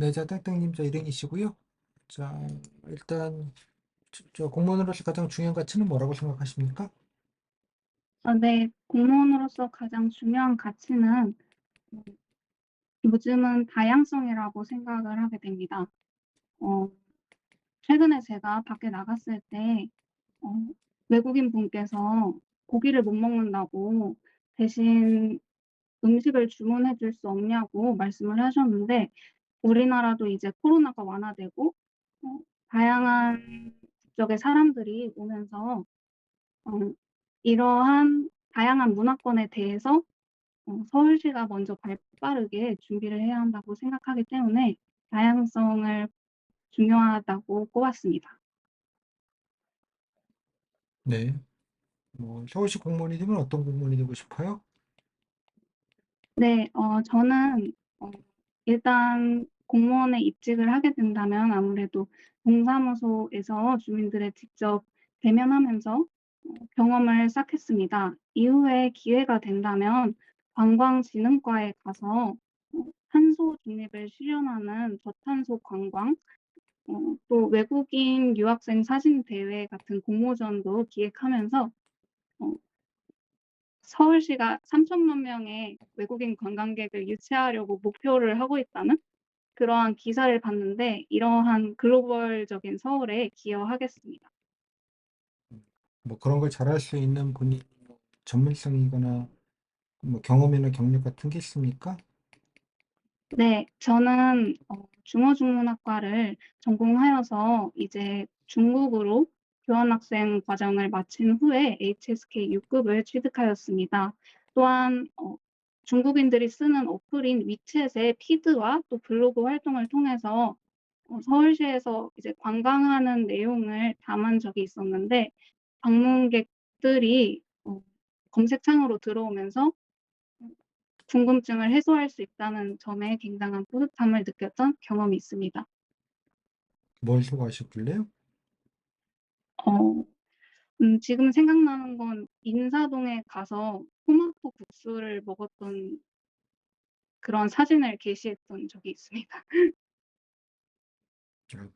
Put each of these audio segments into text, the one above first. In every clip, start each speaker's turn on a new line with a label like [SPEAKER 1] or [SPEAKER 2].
[SPEAKER 1] 네, 자, 땡땡님, 자, 일행이시고요. 자, 일단, 저 공무원으로서 가장 중요한 가치는 뭐라고 생각하십니까?
[SPEAKER 2] 네. 공무원으로서 가장 중요한 가치는 음 요즘은 다양성이라고 생각을 하게 됩니다. 어 최근에 제가 밖에 나갔을 때 어 외국인 분께서 고기를 못 먹는다고 대신 음식을 주문해 줄 수 없냐고 말씀을 하셨는데, 우리나라도 이제 코로나가 완화되고 다양한 국적의 사람들이 오면서 어 이러한 다양한 문화권에 대해서 서울시가 먼저 발빠르게 준비를 해야 한다고 생각하기 때문에 다양성을 중요하다고 꼽았습니다.
[SPEAKER 1] 네. 뭐, 서울시 공무원이 되면 어떤 공무원이 되고 싶어요?
[SPEAKER 2] 네. 저는 일단 공무원에 입직을 하게 된다면 아무래도 동사무소에서 주민들을 직접 대면하면서 경험을 쌓겠습니다. 이후에 기회가 된다면 관광진흥과에 가서 탄소 중립을 실현하는 저탄소 관광, 또 외국인 유학생 사진 대회 같은 공모전도 기획하면서 어 서울시가 3천만 명의 외국인 관광객을 유치하려고 목표를 하고 있다는 그러한 기사를 봤는데, 이러한 글로벌적인 서울에 기여하겠습니다.
[SPEAKER 1] 뭐, 그런 걸 잘할 수 있는 분이 뭐 전문성이거나 뭐 경험이나 경력 같은 게 있습니까?
[SPEAKER 2] 네. 저는 중어중문학과를 전공하여서 이제 중국으로 교환학생 과정을 마친 후에 HSK 6급을 취득하였습니다. 또한 중국인들이 쓰는 어플인 위챗의 피드와 또 블로그 활동을 통해서 서울시에서 이제 관광하는 내용을 담은 적이 있었는데, 방문객들이 검색창으로 들어오면서 궁금증을 해소할 수 있다는 점에 굉장한 뿌듯함을 느꼈던 경험이 있습니다.
[SPEAKER 1] 뭘 소개하셨길래요?
[SPEAKER 2] 어 지금 생각나는 건 인사동에 가서 토마토 국수를 먹었던 그런 사진을 게시했던 적이 있습니다.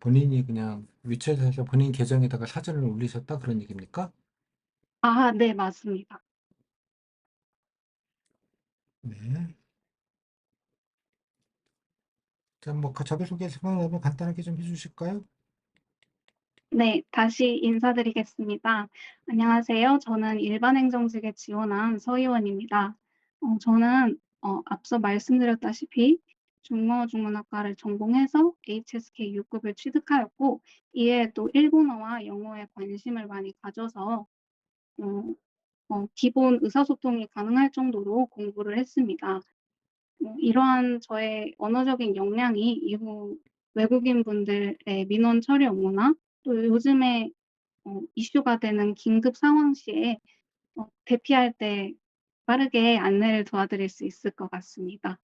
[SPEAKER 1] 본인이 그냥 위챗에서 본인 계정에다가 사진을 올리셨다 그런 얘기입니까?
[SPEAKER 2] 아, 네, 맞습니다.
[SPEAKER 1] 네. 자, 뭐 자기소개 생각나면 간단하게 좀 해주실까요?
[SPEAKER 2] 네. 다시 인사드리겠습니다. 안녕하세요. 저는 일반 행정직에 지원한 서희원입니다. 저는 앞서 말씀드렸다시피 중어중문학과를 전공해서 HSK 6급을 취득하였고, 이에 또 일본어와 영어에 관심을 많이 가져서 어 기본 의사소통이 가능할 정도로 공부를 했습니다. 이러한 저의 언어적인 역량이 이후 외국인분들의 민원 처리 업무나 또 요즘에 이슈가 되는 긴급 상황 시에 대피할 때 빠르게 안내를 도와드릴 수 있을 것 같습니다.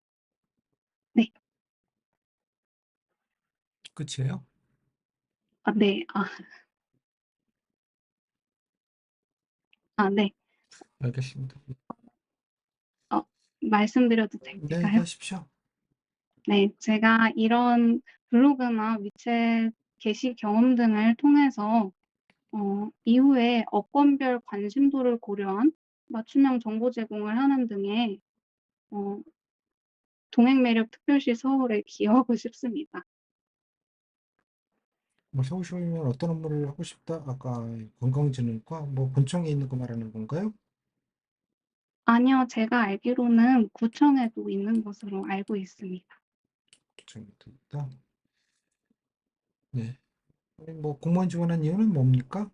[SPEAKER 2] 네.
[SPEAKER 1] 끝이에요?
[SPEAKER 2] 네. 네.
[SPEAKER 1] 알겠습니다.
[SPEAKER 2] 어 말씀드려도
[SPEAKER 1] 네,
[SPEAKER 2] 될까요?
[SPEAKER 1] 하십시오.
[SPEAKER 2] 네. 제가 이런 블로그나 위챗 게시 경험 등을 통해서 이후에 업권별 관심도를 고려한 맞춤형 정보 제공을 하는 등의 어 동행 매력 특별시 서울에 기여하고 싶습니다.
[SPEAKER 1] 뭐 서울시면 어떤 업무를 하고 싶다? 아까 관광진흥과 뭐 본청에 있는 거 말하는 건가요?
[SPEAKER 2] 아니요. 제가 알기로는 구청에도 있는 것으로 알고 있습니다.
[SPEAKER 1] 본청에 있다. 네. 아니, 뭐 공무원 지원한 이유는 뭡니까?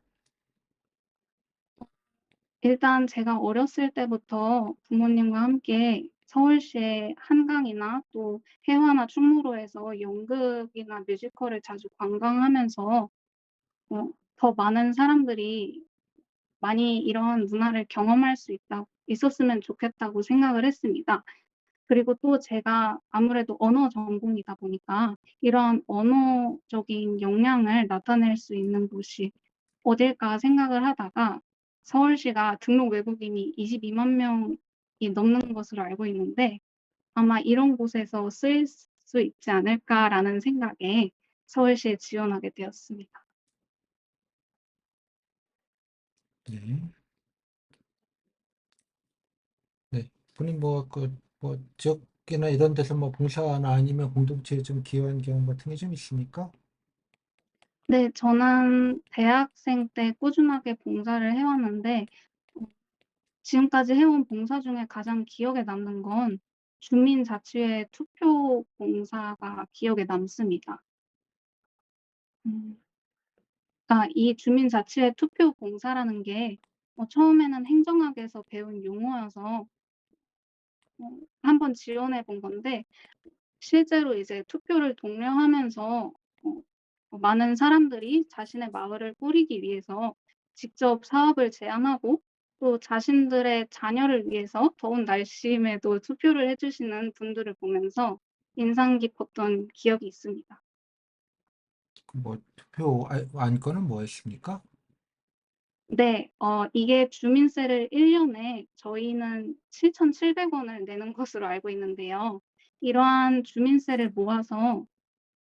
[SPEAKER 2] 일단 제가 어렸을 때부터 부모님과 함께 서울시의 한강이나 또 해화나 충무로에서 연극이나 뮤지컬을 자주 관광하면서 더 많은 사람들이 많이 이런 문화를 경험할 수 있었으면 좋겠다고 생각을 했습니다. 그리고 또 제가 아무래도 언어 전공이다 보니까 이런 언어적인 역량을 나타낼 수 있는 곳이 어딜까 생각을 하다가 서울시가 등록 외국인이 22만 명이 넘는 것으로 알고 있는데, 아마 이런 곳에서 쓰일 수 있지 않을까라는 생각에 서울시에 지원하게 되었습니다.
[SPEAKER 1] 네. 네. 본인 뭐 지역이나 이런 데서 뭐 봉사나 아니면 공동체에 좀 기여한 경험 같은 게 좀 있습니까?
[SPEAKER 2] 네. 저는 대학생 때 꾸준하게 봉사를 해 왔는데 어 지금까지 해온 봉사 중에 가장 기억에 남는 건 주민자치회 투표 봉사가 기억에 남습니다. 음. 이 주민자치회 투표 봉사라는 게 처음에는 행정학에서 배운 용어여서 한번 지원해 본 건데 실제로 이제 투표를 독려하면서 어 많은 사람들이 자신의 마을을 꾸리기 위해서 직접 사업을 제안하고 또 자신들의 자녀를 위해서 더운 날씨임에도 투표를 해 주시는 분들을 보면서 인상 깊었던 기억이 있습니다.
[SPEAKER 1] 뭐 투표 안건은 뭐였습니까?
[SPEAKER 2] 네. 이게 주민세를 1 년에 저희는 7,700 원을 내는 것으로 알고 있는데요. 이러한 주민세를 모아서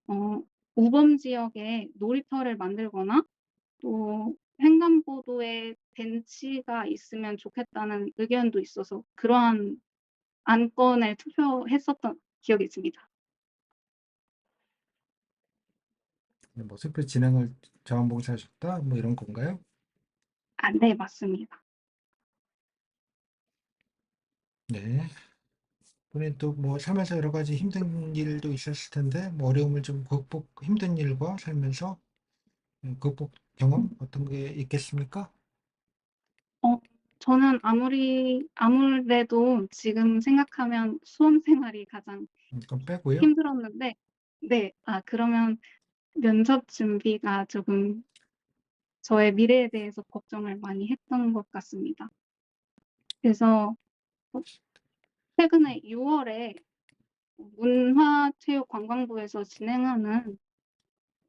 [SPEAKER 2] 어 우범 지역에 놀이터를 만들거나 또 횡단보도에 벤치가 있으면 좋겠다는 의견도 있어서 그러한 안건을 투표했었던 기억이 있습니다.
[SPEAKER 1] 뭐 투표 진행을 자원봉사하셨다? 뭐 이런 건가요?
[SPEAKER 2] 네, 맞습니다.
[SPEAKER 1] 네. 본인 또 뭐 살면서 여러 가지 힘든 일도 있었을 텐데 뭐 어려움을 좀 힘든 일과 살면서 극복 경험 어떤 게 있겠습니까?
[SPEAKER 2] 어 저는 아무래도 지금 생각하면 수험 생활이 가장
[SPEAKER 1] 그건 빼고요.
[SPEAKER 2] 힘들었는데 네. 그러면 면접 준비가 조금 저의 미래에 대해서 걱정을 많이 했던 것 같습니다. 그래서 어 최근에 6 월에 문화체육관광부에서 진행하는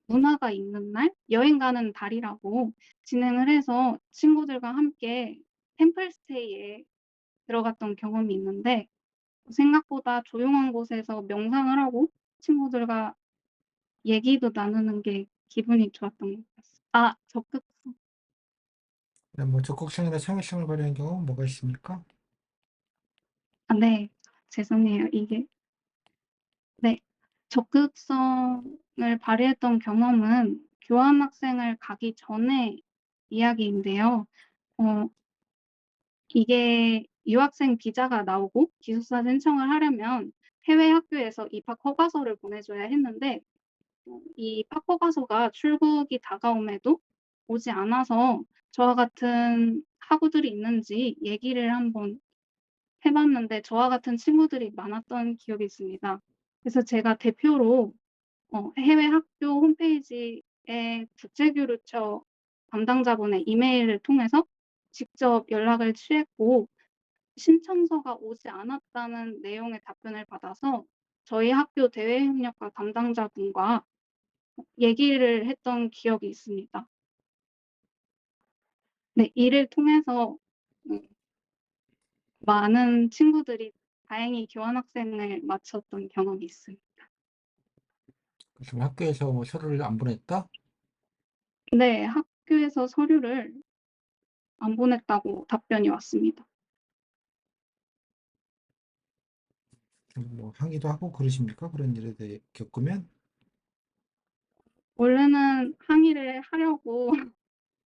[SPEAKER 2] 문화가 있는 날, 여행 가는 달이라고 진행을 해서 친구들과 함께 템플 스테이에 들어갔던 경험이 있는데 생각보다 조용한 곳에서 명상을 하고 친구들과 얘기도 나누는 게 기분이 좋았던 것 같습니다. 적극성.
[SPEAKER 1] 뭐 적극성이나 창의성을 발휘한 경우는 뭐가 있습니까?
[SPEAKER 2] 네. 죄송해요. 이게 네. 적극성을 발휘했던 경험은 교환학생을 가기 전의 이야기인데요. 어 이게 유학생 비자가 나오고 기숙사 신청을 하려면 해외 학교에서 입학 허가서를 보내줘야 했는데 이 입학 허가서가 출국이 다가옴에도 오지 않아서 저와 같은 학우들이 있는지 얘기를 한번 해 봤는데 저와 같은 친구들이 많았던 기억이 있습니다. 그래서 제가 대표로 해외 학교 홈페이지에 국제교류처 담당자분의 이메일을 통해서 직접 연락을 취했고 신청서가 오지 않았다는 내용의 답변을 받아서 저희 학교 대외협력과 담당자분과 얘기를 했던 기억이 있습니다. 네. 이를 통해서 음 많은 친구들이 다행히 교환학생을 마쳤던 경험이 있습니다.
[SPEAKER 1] 지금 학교에서 뭐 서류를 안 보냈다?
[SPEAKER 2] 네. 학교에서 서류를 안 보냈다고 답변이 왔습니다.
[SPEAKER 1] 뭐 항의도 하고 그러십니까? 그런 일에 대해 겪으면?
[SPEAKER 2] 원래는 항의를 하려고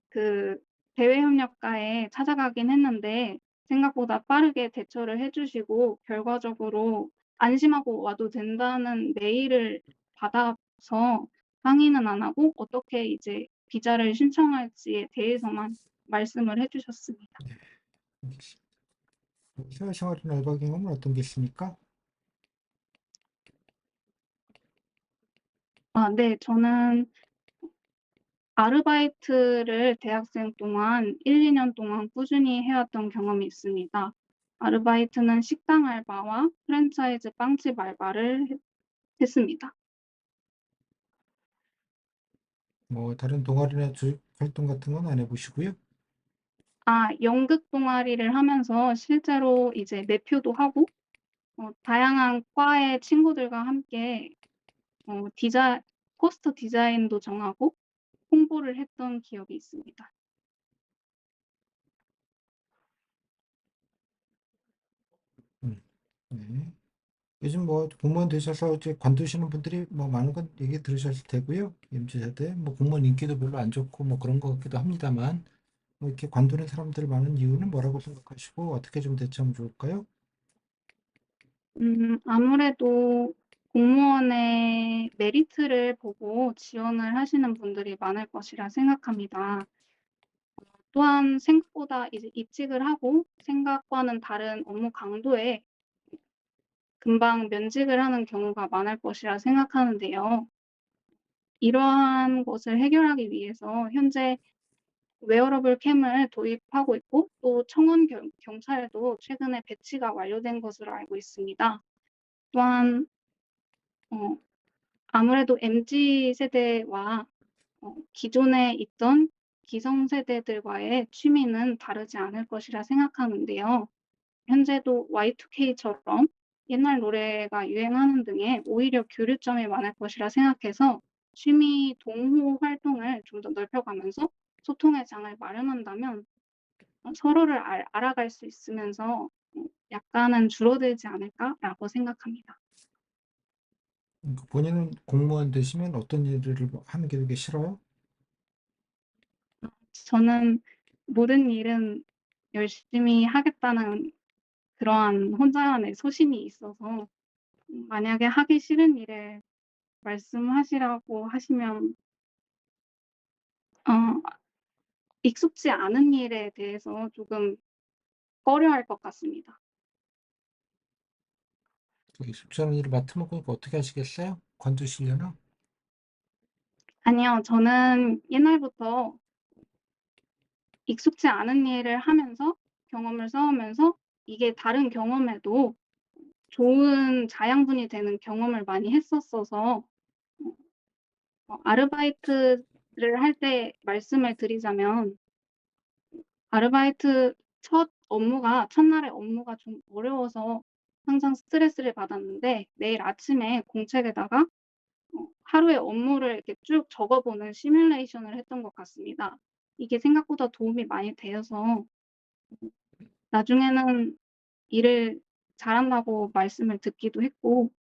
[SPEAKER 2] 그 대외협력과에 찾아가긴 했는데 생각보다 빠르게 대처를 해 주시고 결과적으로 안심하고 와도 된다는 메일을 받아서 항의는 안 하고 어떻게 이제 비자를 신청할지에 대해서만 말씀을 해 주셨습니다.
[SPEAKER 1] 알겠습니다. 사회생활이나 알바 경험은 어떤 게 있습니까?
[SPEAKER 2] 네. 저는 아르바이트를 대학생 동안 1-2년 동안 꾸준히 해 왔던 경험이 있습니다. 아르바이트는 식당 알바와 프랜차이즈 빵집 알바를 했습니다.
[SPEAKER 1] 뭐 다른 동아리나 조직 활동 같은 건 안 해보시고요.
[SPEAKER 2] 연극 동아리를 하면서 실제로 이제 매표도 하고 다양한 과의 친구들과 함께 디자 포스터 디자인도 정하고 홍보를 했던 기억이 있습니다.
[SPEAKER 1] 음, 네. 요즘 뭐 공무원 되셔서 이제 관두시는 분들이 뭐 많은 건 얘기 들으셨을 테고요. 임시세대 뭐 공무원 인기도 별로 안 좋고 뭐 그런 것 같기도 합니다만 뭐 이렇게 관두는 사람들 많은 이유는 뭐라고 생각하시고 어떻게 좀 대처하면 좋을까요?
[SPEAKER 2] 아무래도 공무원의 메리트를 보고 지원을 하시는 분들이 많을 것이라 생각합니다. 또한 생각보다 이제 입직을 하고 생각과는 다른 업무 강도에 금방 면직을 하는 경우가 많을 것이라 생각하는데요. 이러한 것을 해결하기 위해서 현재 웨어러블 캠을 도입하고 있고 또 청원 경찰도 최근에 배치가 완료된 것으로 알고 있습니다. 또한 어 아무래도 MZ 세대와 기존에 있던 기성세대들과의 취미는 다르지 않을 것이라 생각하는데요. 현재도 Y2K처럼 옛날 노래가 유행하는 등의 오히려 교류점이 많을 것이라 생각해서 취미 동호 활동을 좀 더 넓혀가면서 소통의 장을 마련한다면 서로를 알아갈 수 있으면서 약간은 줄어들지 않을까라고 생각합니다.
[SPEAKER 1] 본인은 공무원 되시면 어떤 일을 뭐 하는 게 되게 싫어요?
[SPEAKER 2] 저는 모든 일은 열심히 하겠다는 그러한 혼자만의 소신이 있어서 만약에 하기 싫은 일을 말씀하시라고 하시면 어 익숙지 않은 일에 대해서 조금 꺼려할 것 같습니다.
[SPEAKER 1] 되게 쉽지 않은 일을 맡으면 그러니까 어떻게 하시겠어요? 관두시려나?
[SPEAKER 2] 아니요. 저는 옛날부터 익숙지 않은 일을 하면서 경험을 쌓으면서 이게 다른 경험에도 좋은 자양분이 되는 경험을 많이 했었어서 아르바이트를 할 때 말씀을 드리자면 아르바이트 첫날의 업무가 좀 어려워서 항상 스트레스를 받았는데 매일 아침에 공책에다가 하루의 업무를 이렇게 쭉 적어 보는 시뮬레이션을 했던 것 같습니다. 이게 생각보다 도움이 많이 되어서 나중에는 일을 잘한다고 말씀을 듣기도 했고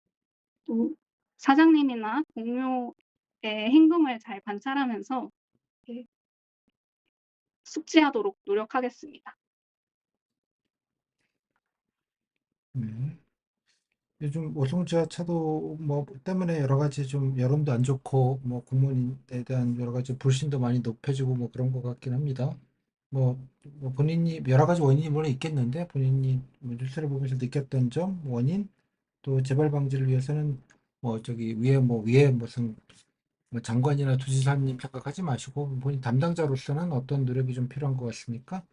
[SPEAKER 2] 또 사장님이나 동료의 행동을 잘 관찰하면서 이렇게 숙지하도록 노력하겠습니다.
[SPEAKER 1] 네. 요즘 오송지하차도 뭐 때문에 여러 가지 좀 여론도 안 좋고 뭐 공무원에 대한 여러 가지 불신도 많이 높아지고 뭐 그런 것 같긴 합니다. 뭐 본인이 여러 가지 원인이 물론 있겠는데 본인이 뭐 뉴스를 보면서 느꼈던 점, 원인 또 재발 방지를 위해서는 뭐 저기 위에 무슨 뭐 장관이나 도지사님 생각하지 마시고 본인 담당자로서는 어떤 노력이 좀 필요한 것 같습니까?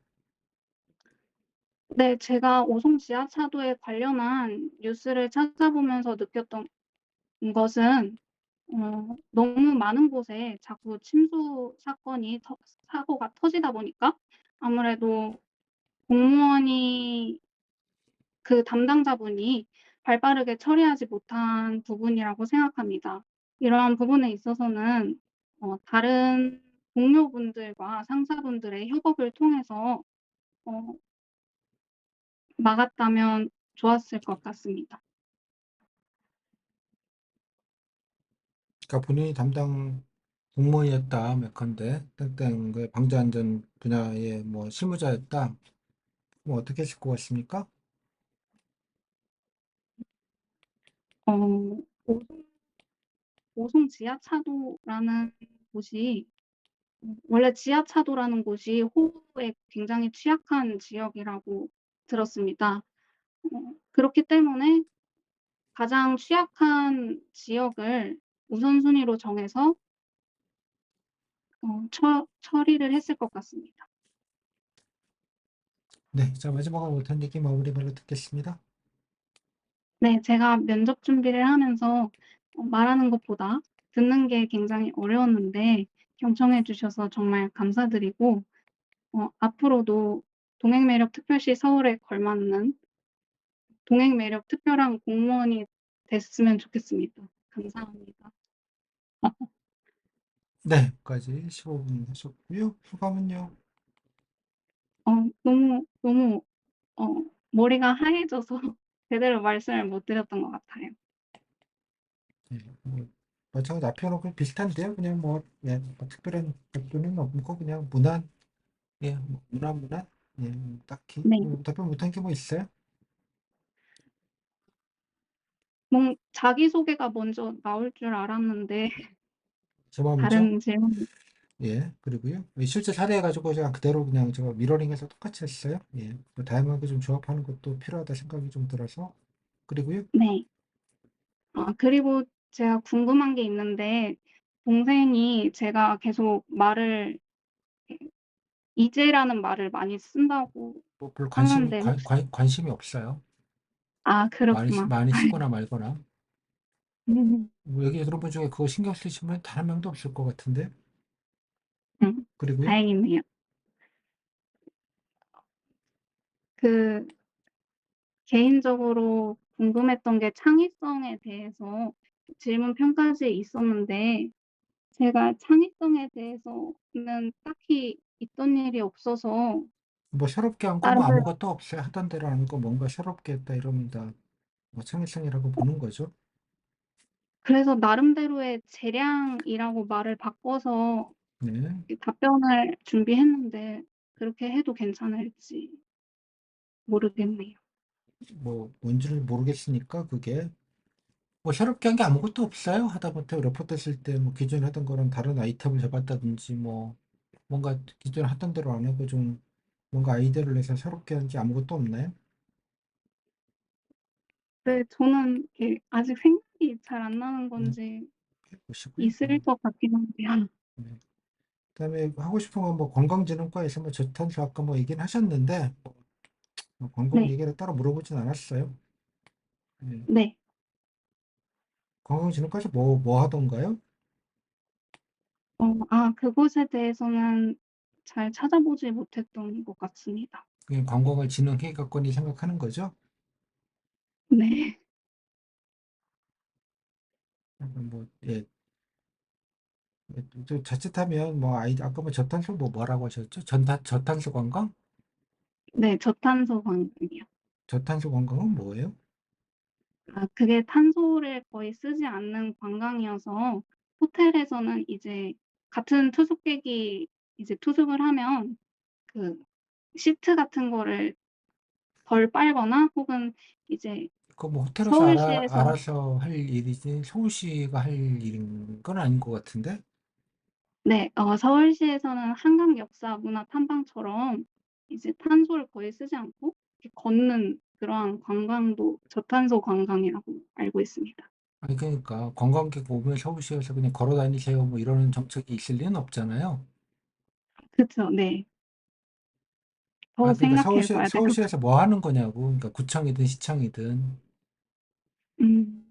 [SPEAKER 2] 네. 제가 오송 지하차도에 관련한 뉴스를 찾아보면서 느꼈던 것은 너무 많은 곳에 자꾸 침수 사고가 터지다 보니까 아무래도 공무원이 그 담당자분이 발빠르게 처리하지 못한 부분이라고 생각합니다. 이러한 부분에 있어서는 다른 동료분들과 상사분들의 협업을 통해서 어 막았다면 좋았을 것 같습니다.
[SPEAKER 1] 그러니까 본인이 담당 공무원이었다, 예컨대 땡땡 그 방재안전 분야의 뭐 실무자였다. 뭐 어떻게 하실 것 같습니까?
[SPEAKER 2] 어 오송 오송 지하차도라는 곳이 원래 지하차도라는 곳이 호우에 굉장히 취약한 지역이라고 들었습니다. 그렇기 때문에 가장 취약한 지역을 우선순위로 정해서 처리를 했을 것 같습니다.
[SPEAKER 1] 네, 자 마지막으로 못한 얘기 마무리 말로 듣겠습니다.
[SPEAKER 2] 네. 제가 면접 준비를 하면서 말하는 것보다 듣는 게 굉장히 어려웠는데 경청해 주셔서 정말 감사드리고 앞으로도 동행매력 특별시 서울에 걸맞는 동행 매력 특별한 공무원이 됐으면 좋겠습니다. 감사합니다.
[SPEAKER 1] 네, 까지 15분 하셨고요. 소감은요?
[SPEAKER 2] 너무 어 머리가 하얘져서 제대로 말씀을 못 드렸던 것 같아요.
[SPEAKER 1] 예, 저하고 답변하고 비슷한데요. 그냥 뭐, 예, 뭐 특별한 답변은 없고 그냥 무난, 예, 뭐 무난, 예, 딱히
[SPEAKER 2] 네.
[SPEAKER 1] 뭐 답변 못한 게 뭐 있어요?
[SPEAKER 2] 자기소개가 먼저 나올 줄 알았는데
[SPEAKER 1] 저 마음이죠?
[SPEAKER 2] 다른 질문.
[SPEAKER 1] 예, 그리고요. 실제 사례해가지고 제가 그대로 그냥 제가 미러링해서 똑같이 했어요. 예, 뭐 다양하게 좀 조합하는 것도 필요하다 생각이 좀 들어서. 그리고요.
[SPEAKER 2] 네. 그리고 제가 궁금한 게 있는데 동생이 제가 계속 말을 이제라는 말을 많이 쓴다고
[SPEAKER 1] 뭐 별
[SPEAKER 2] 하는데 혹시.
[SPEAKER 1] 관심이 없어요.
[SPEAKER 2] 그렇구나.
[SPEAKER 1] 많이 쓰거나 말거나.
[SPEAKER 2] 음.
[SPEAKER 1] 뭐 여기 여러분 중에 그거 신경 쓰시는 분 단 한 명도 없을 것 같은데.
[SPEAKER 2] 음.
[SPEAKER 1] 그리고요.
[SPEAKER 2] 다행이네요. 그 개인적으로 궁금했던 게 창의성에 대해서 질문 편까지 있었는데 제가 창의성에 대해서는 딱히 있던 일이 없어서
[SPEAKER 1] 뭐 새롭게 한 거 뭐
[SPEAKER 2] 다른.
[SPEAKER 1] 아무것도 없어요. 하던 대로 하는 거 뭔가 새롭게 했다 이러면 다 뭐 창의성이라고 보는 거죠.
[SPEAKER 2] 그래서 나름대로의 재량이라고 말을 바꿔서
[SPEAKER 1] 네.
[SPEAKER 2] 답변을 준비했는데 그렇게 해도 괜찮을지 모르겠네요.
[SPEAKER 1] 뭐 뭔지를 모르겠으니까 그게 뭐 새롭게 한 게 아무것도 없어요. 하다못해 레포트 쓸 때 뭐 기존에 하던 거랑 다른 아이템을 잡았다든지 뭐 뭔가 기존에 하던 대로 안 하고 좀 뭔가 아이디어를 내서 새롭게 한 게 아무것도 없나요?
[SPEAKER 2] 근데 저는 이게 아직 생각이 잘 안 나는
[SPEAKER 1] 음,
[SPEAKER 2] 건지
[SPEAKER 1] 보시고요.
[SPEAKER 2] 있을 것 같긴 한데요.
[SPEAKER 1] 네. 그다음에 하고 싶은 건 뭐 관광진흥과에서 뭐 저탄소 아까 뭐 얘기는 하셨는데 뭐 관광
[SPEAKER 2] 네.
[SPEAKER 1] 얘기를 따로 물어보진 않았어요. 네.
[SPEAKER 2] 네.
[SPEAKER 1] 관광진흥과에서 뭐 하던가요?
[SPEAKER 2] 그곳에 대해서는 잘 찾아보지 못했던 것 같습니다.
[SPEAKER 1] 그냥 관광을 진흥회의권이 생각하는 거죠.
[SPEAKER 2] 네.
[SPEAKER 1] 뭐, 예, 자칫하면 뭐 아까 뭐 저탄소 뭐라고 하셨죠? 저탄소 관광?
[SPEAKER 2] 네. 저탄소 관광이요.
[SPEAKER 1] 저탄소 관광은 뭐예요?
[SPEAKER 2] 그게 탄소를 거의 쓰지 않는 관광이어서 호텔에서는 이제 같은 투숙객이 이제 투숙을 하면 그 시트 같은 거를 덜 빨거나 혹은 이제
[SPEAKER 1] 그거 뭐 호텔에서
[SPEAKER 2] 서울시에서.
[SPEAKER 1] 알아서 할 일이지 서울시가 할 일인 건 아닌 것 같은데?
[SPEAKER 2] 네. 서울시에서는 한강 역사 문화 탐방처럼 이제 탄소를 거의 쓰지 않고 이렇게 걷는 그러한 관광도 저탄소 관광이라고 알고 있습니다.
[SPEAKER 1] 아니 그러니까 관광객 오면 서울시에서 그냥 걸어 다니세요 뭐 이러는 정책이 있을 리는 없잖아요.
[SPEAKER 2] 그쵸. 네. 더
[SPEAKER 1] 아 그러니까
[SPEAKER 2] 생각해 봐야 될 것 같아요.
[SPEAKER 1] 서울시에서 뭐 하는 거냐고. 그러니까 구청이든 시청이든.
[SPEAKER 2] 음.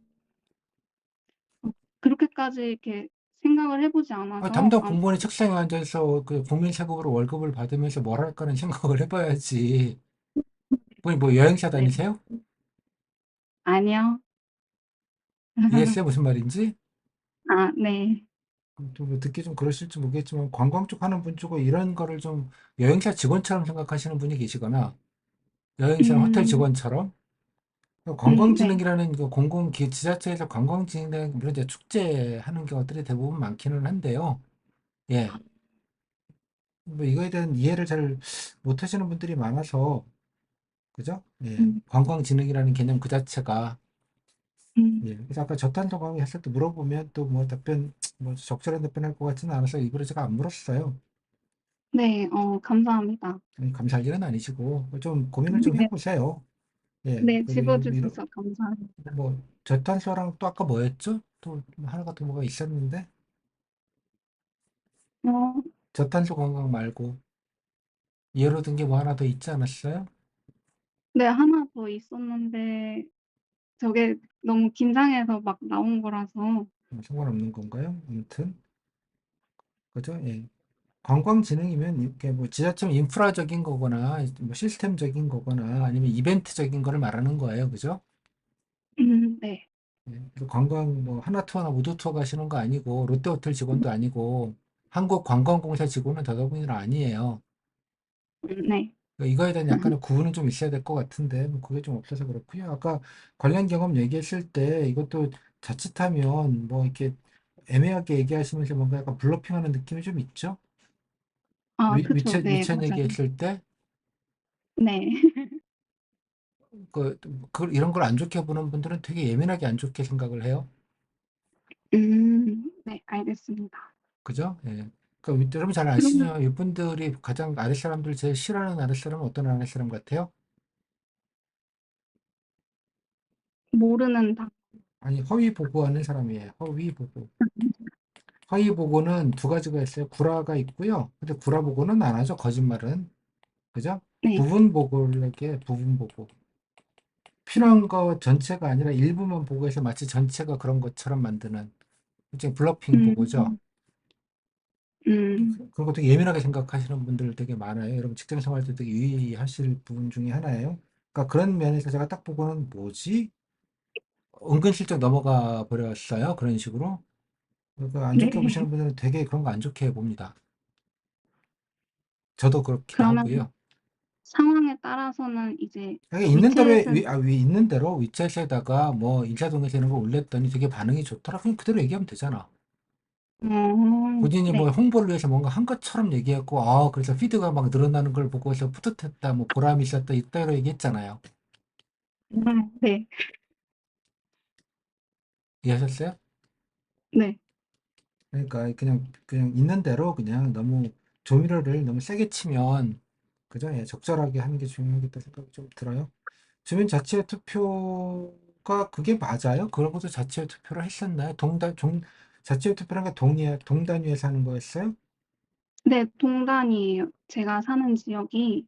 [SPEAKER 2] 그렇게까지 이렇게 생각을 해 보지 않아서
[SPEAKER 1] 담당 공무원이 책상에 앉아서 그 국민 세금으로 월급을 받으면서 뭘 할까는 생각을 해봐야지. 뭐 여행사
[SPEAKER 2] 네.
[SPEAKER 1] 다니세요?
[SPEAKER 2] 아니요.
[SPEAKER 1] 이해했어요? 무슨 말인지?
[SPEAKER 2] 네.
[SPEAKER 1] 뭐 듣기 좀 그러실지 모르겠지만 관광 쪽 하는 분 쪽은 이런 거를 좀 여행사 직원처럼 생각하시는 분이 계시거나 여행사 호텔
[SPEAKER 2] 음.
[SPEAKER 1] 직원처럼
[SPEAKER 2] 네.
[SPEAKER 1] 관광진흥이라는 그 지자체에서 관광진흥 물론 이제 축제하는 경우들이 대부분 많기는 한데요. 예. 뭐 이거에 대한 이해를 잘 못하시는 분들이 많아서 그죠? 예.
[SPEAKER 2] 음.
[SPEAKER 1] 관광진흥이라는 개념 그 자체가
[SPEAKER 2] 음.
[SPEAKER 1] 예. 그래서 아까 저탄소 관광 했을 때 물어보면 또 뭐 답변 뭐 적절한 답변할 것 같지는 않아서 일부러 제가 안 물었어요.
[SPEAKER 2] 네. 감사합니다.
[SPEAKER 1] 아니, 감사할 일은 아니시고 좀 고민을 좀
[SPEAKER 2] 네.
[SPEAKER 1] 해보세요. 예.
[SPEAKER 2] 네. 짚어
[SPEAKER 1] 뭐
[SPEAKER 2] 주셔서 감사합니다.
[SPEAKER 1] 뭐 저탄소랑 또 아까 뭐였죠? 또 하나가 더 뭐가 있었는데
[SPEAKER 2] 어
[SPEAKER 1] 저탄소 관광 말고 예로 든 게 뭐 하나 더 있지 않았어요?
[SPEAKER 2] 네. 하나 더 있었는데 저게 너무 긴장해서 막 나온 거라서.
[SPEAKER 1] 상관없는 건가요? 아무튼 그죠? 예. 관광진흥이면 이렇게 뭐 지자체 인프라적인 거거나 뭐 시스템적인 거거나 아니면 이벤트적인 거를 말하는 거예요. 그죠?
[SPEAKER 2] 네.
[SPEAKER 1] 예, 그래서 관광 뭐 하나투어나 우도투어 가시는 거 아니고 롯데호텔 직원도 아니고 한국관광공사 직원은 더더군다나 아니에요.
[SPEAKER 2] 네.
[SPEAKER 1] 그러니까 이거에 대한 약간의 구분은 좀 있어야 될 것 같은데 뭐 그게 좀 없어서 그렇고요. 아까 관련 경험 얘기했을 때 이것도 자칫하면 뭐 이렇게 애매하게 얘기하시면서 뭔가 약간 블러핑하는 느낌이 좀 있죠?
[SPEAKER 2] 아, 그쵸. 네,
[SPEAKER 1] 위챗
[SPEAKER 2] 맞아요.
[SPEAKER 1] 얘기했을 때
[SPEAKER 2] 네.
[SPEAKER 1] 이런 걸 안 좋게 보는 분들은 되게 예민하게 안 좋게 생각을 해요.
[SPEAKER 2] 네, 알겠습니다.
[SPEAKER 1] 그죠? 예. 여러분 잘
[SPEAKER 2] 그러면
[SPEAKER 1] 아시죠? 이분들이 가장 아랫사람들 제일 싫어하는 아랫사람은 어떤 아랫사람 같아요?
[SPEAKER 2] 모르는 당.
[SPEAKER 1] 아니, 허위 보고하는 사람이에요. 허위 보고. 허위 보고는 두 가지가 있어요. 구라가 있고요. 근데 구라 보고는 안 하죠. 거짓말은. 그죠?
[SPEAKER 2] 네.
[SPEAKER 1] 부분 보고를 이렇게 부분 보고. 필요한
[SPEAKER 2] 음,
[SPEAKER 1] 거 전체가 아니라 일부만 보고해서 마치 전체가 그런 것처럼 만드는 일종의 블러핑 보고죠.
[SPEAKER 2] 음, 음,
[SPEAKER 1] 그런 거 되게 예민하게 생각하시는 분들 되게 많아요. 여러분 직장 생활 때 되게 유의하실 부분 중에 하나예요. 그러니까 그런 면에서 제가 딱 보고는 뭐지? 은근슬쩍 넘어가 버렸어요. 그런 식으로. 그러니까 안 좋게
[SPEAKER 2] 네.
[SPEAKER 1] 보시는 분들은 되게 그런 거 안 좋게 봅니다. 저도 그렇기도
[SPEAKER 2] 그러면
[SPEAKER 1] 하고요.
[SPEAKER 2] 상황에 따라서는 이제
[SPEAKER 1] 그러니까 있는 대로
[SPEAKER 2] 위챗은,
[SPEAKER 1] 있는 대로 위챗에다가 뭐 인사동에서 이런 거 올렸더니 되게 반응이 좋더라. 그냥 그대로 얘기하면 되잖아. 본인이 뭐
[SPEAKER 2] 네.
[SPEAKER 1] 홍보를 위해서 뭔가 한 것처럼 얘기했고, 아, 그래서 피드가 막 늘어나는 걸 보고서 뿌듯했다, 뭐 보람이 있었다, 이따위로 얘기했잖아요.
[SPEAKER 2] 네.
[SPEAKER 1] 이해하셨어요?
[SPEAKER 2] 네.
[SPEAKER 1] 그러니까 그냥 있는 대로 그냥 너무 조미료를 너무 세게 치면 그죠? 예, 적절하게 하는 게 중요하겠다 생각이 좀 들어요. 주민자치 투표가 그게 맞아요? 그런 것도 자치회 투표를 했었나요? 자치회 투표란 게 동단위에서 하는 거였어요?
[SPEAKER 2] 네, 동단이에요. 제가 사는 지역이,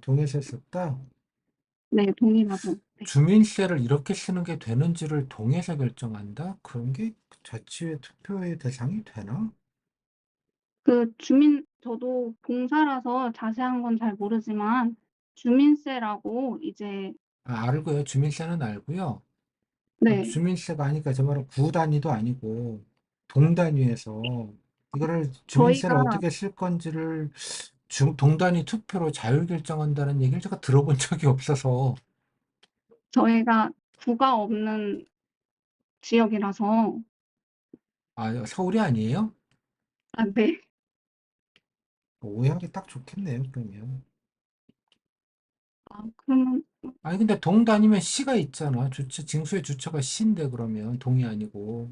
[SPEAKER 1] 동에서 했었다?
[SPEAKER 2] 네, 동이라서. 네.
[SPEAKER 1] 주민세를 이렇게 쓰는 게 되는지를 동에서 결정한다? 그런 게 자치회 투표의 대상이 되나?
[SPEAKER 2] 저도 봉사라서 자세한 건 잘 모르지만, 주민세라고 이제,
[SPEAKER 1] 알고요. 주민세는 알고요.
[SPEAKER 2] 네,
[SPEAKER 1] 주민세가 아니까 저 말은 구 단위도 아니고 동 단위에서 이거를 주민세를
[SPEAKER 2] 저희가,
[SPEAKER 1] 어떻게 쓸 건지를 동 단위 투표로 자율 결정한다는 얘기를 제가 들어본 적이 없어서
[SPEAKER 2] 저희가 구가 없는 지역이라서,
[SPEAKER 1] 서울이 아니에요?
[SPEAKER 2] 아, 네.
[SPEAKER 1] 오해하기 딱 좋겠네요. 그러면.
[SPEAKER 2] 아, 그러면,
[SPEAKER 1] 아니 근데 동 단위면 시가 있잖아. 징수의 주체가 시인데 그러면 동이 아니고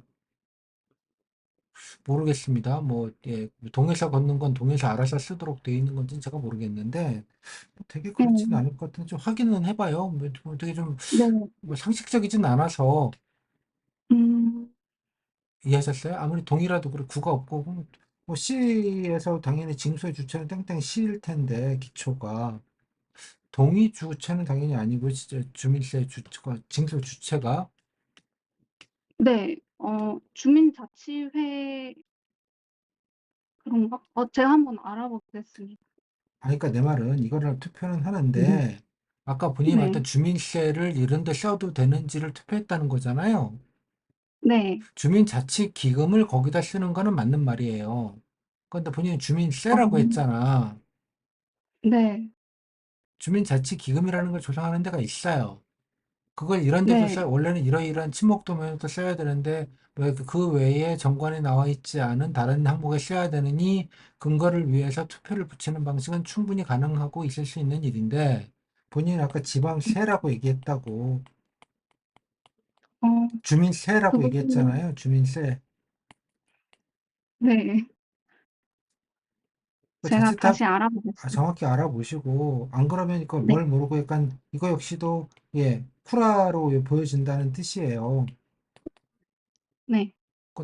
[SPEAKER 1] 모르겠습니다. 뭐 예, 동에서 걷는 건 동에서 알아서 쓰도록 돼 있는 건지는 제가 모르겠는데 뭐 되게
[SPEAKER 2] 네,
[SPEAKER 1] 그렇지는 않을 것 같은데 좀 확인은 해봐요. 뭐 되게 좀
[SPEAKER 2] 네,
[SPEAKER 1] 뭐 상식적이진 않아서
[SPEAKER 2] 음,
[SPEAKER 1] 이해하셨어요? 아무리 동이라도 그래 구가 없고 뭐 시에서 당연히 징수의 주체는 땡땡 시일 텐데 기초가 동의 주체는 당연히 아니고 진짜 주민세 주체가 징수 주체가
[SPEAKER 2] 네, 주민자치회, 그런가? 제가 한번 알아보겠습니다.
[SPEAKER 1] 그러니까 내 말은 이거를 투표는 하는데 아까 본인이 말했던
[SPEAKER 2] 네,
[SPEAKER 1] 주민세를 이런 데 써도 되는지를 투표했다는 거잖아요.
[SPEAKER 2] 네,
[SPEAKER 1] 주민자치기금을 거기다 쓰는 거는 맞는 말이에요. 그런데 본인이
[SPEAKER 2] 어,
[SPEAKER 1] 주민세라고 했잖아.
[SPEAKER 2] 네,
[SPEAKER 1] 주민자치기금이라는 걸 조성하는 데가 있어요. 그걸 이런 데도
[SPEAKER 2] 네,
[SPEAKER 1] 써요. 원래는 이러이러한 친목도면에도 써야 되는데 왜 그 외에 정관에 나와 있지 않은 다른 항목에 써야 되느니 근거를 위해서 투표를 붙이는 방식은 충분히 가능하고 있을 수 있는 일인데 본인은 아까 지방세라고 얘기했다고
[SPEAKER 2] 어, 그
[SPEAKER 1] 주민세라고
[SPEAKER 2] 부분은,
[SPEAKER 1] 얘기했잖아요. 주민세.
[SPEAKER 2] 네,
[SPEAKER 1] 그
[SPEAKER 2] 제가
[SPEAKER 1] 자칫하
[SPEAKER 2] 다시 알아보겠습니다.
[SPEAKER 1] 정확히 알아보시고 안 그러면 이거
[SPEAKER 2] 네,
[SPEAKER 1] 뭘 모르고 약간 이거 역시도 예 쿠라로 보여진다는 뜻이에요.
[SPEAKER 2] 네,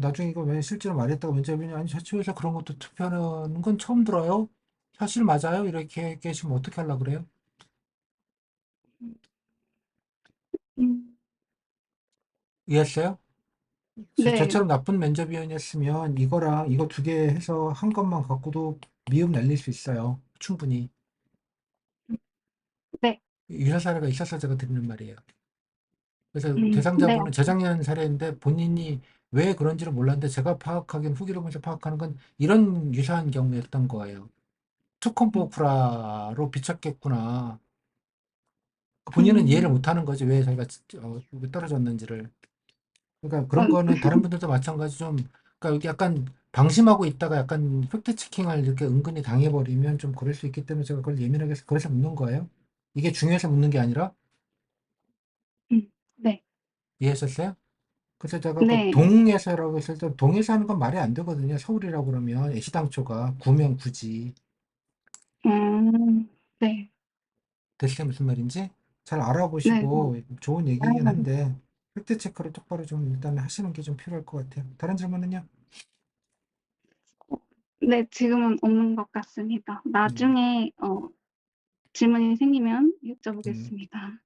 [SPEAKER 1] 나중에 이거 왜 실제로 말했다고 문자변이 아니 자치회에서 그런 것도 투표하는 건 처음 들어요. 사실 맞아요. 이렇게 계시면 어떻게 하려고 그래요?
[SPEAKER 2] 음,
[SPEAKER 1] 이해했어요?
[SPEAKER 2] 네,
[SPEAKER 1] 저처럼 나쁜 면접위원이었으면 이거랑 이거 두 개 해서 한 것만 갖고도 미움 날릴 수 있어요. 충분히.
[SPEAKER 2] 네.
[SPEAKER 1] 유사 사례가 있어서 제가 드리는 말이에요. 그래서
[SPEAKER 2] 네.
[SPEAKER 1] 대상자분은 재작년 사례인데 본인이 왜 그런지를 몰랐는데 제가 파악하기엔 후기를 보면서 파악하는 건 이런 유사한 경우였던 거예요. 투컴포프라로 비쳤겠구나. 본인은 이해를
[SPEAKER 2] 음,
[SPEAKER 1] 못하는 거지 왜 자기가 왜 떨어졌는지를. 그러니까
[SPEAKER 2] 어,
[SPEAKER 1] 그런 거는 다른 분들도 마찬가지 좀 그러니까 여기 약간 방심하고 있다가 약간 팩트 체킹을 이렇게 은근히 당해버리면 좀 그럴 수 있기 때문에 제가 그걸 예민하게 해서 그래서 묻는 거예요. 이게 중요해서 묻는 게 아니라
[SPEAKER 2] 네.
[SPEAKER 1] 이해했었어요? 그래서 제가 그
[SPEAKER 2] 네.
[SPEAKER 1] 동에서라고 했을 때 동에서 하는 건 말이 안 되거든요. 서울이라고 그러면 애시당초가 구면 굳이
[SPEAKER 2] 네.
[SPEAKER 1] 대체 무슨 말인지 잘
[SPEAKER 2] 네.
[SPEAKER 1] 알아보시고 좋은 얘기이긴 한데 팩트 체크를 똑바로 좀 일단 하시는 게 좀 필요할 것 같아요. 다른 질문은요?
[SPEAKER 2] 네, 지금은 없는 것 같습니다.
[SPEAKER 1] 네,
[SPEAKER 2] 나중에 질문이 생기면
[SPEAKER 1] 네,
[SPEAKER 2] 여쭤보겠습니다.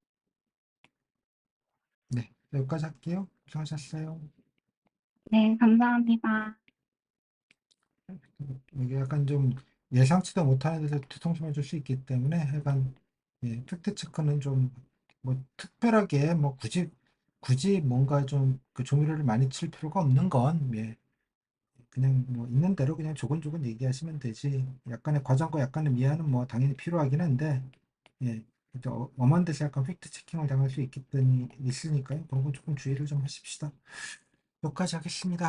[SPEAKER 1] 네. 여기까지 할게요. 수고하셨어요.
[SPEAKER 2] 네, 감사합니다.
[SPEAKER 1] 이게 약간 좀 예상치도 못하는 데서 뒤통수만 줄 수 있기 때문에 약간 예, 팩트 체크는 좀 뭐 특별하게 뭐 굳이 뭔가 좀 그 조미료를 많이 칠 필요가 없는 건 예, 그냥 뭐 있는 대로 그냥 조곤조곤 얘기하시면 되지. 약간의 과정과 약간의 미안은 뭐 당연히 필요하긴 한데 예, 엄한 데서 약간 팩트 체킹을 당할 수 있기 때문에 있으니까요. 그런 건 조금 주의를 좀 하십시다. 여기까지 하겠습니다.